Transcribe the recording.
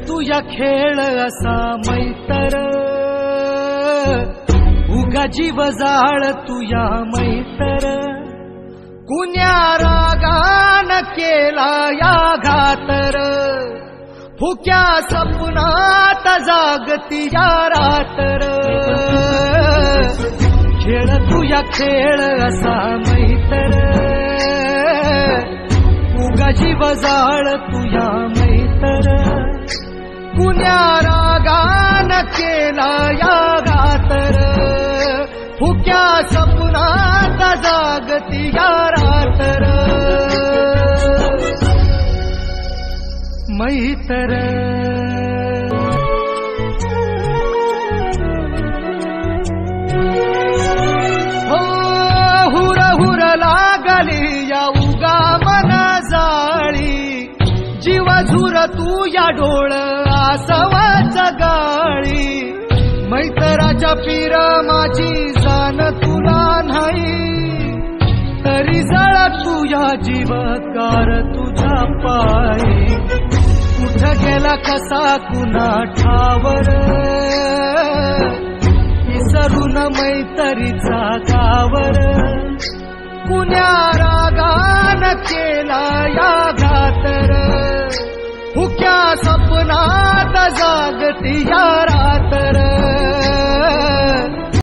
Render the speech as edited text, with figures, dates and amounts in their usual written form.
तुझ्या खेळ असा मैतर, उगा जीव जाळ तुझ्या मैतर, कुण्या रागान केला या घातर, फुक्या सपनात जागती या रातर, खेळ तुझ्या खेळ असा मैतर, उगा जीव जाळ तुझ्या मैतर, कुण्या रागान केला या घातर, फुक्या सपनात जागती या रातर, मैतर. हो हुर हुर लागली या उगा मना जाळी, जीव झुर तू या डोळ आसवाच गाळी, मैतराच्या पीर माझी जाण तुला नाही, तरी जळ तुझ्या जीवकार तुझ्या पायी, कुठ गेला कसा कुणा ठावर, विसरून मैतरीचा गावर, कुण्या रागान केला या घातर, फुक्या सपनात जागती या रातर,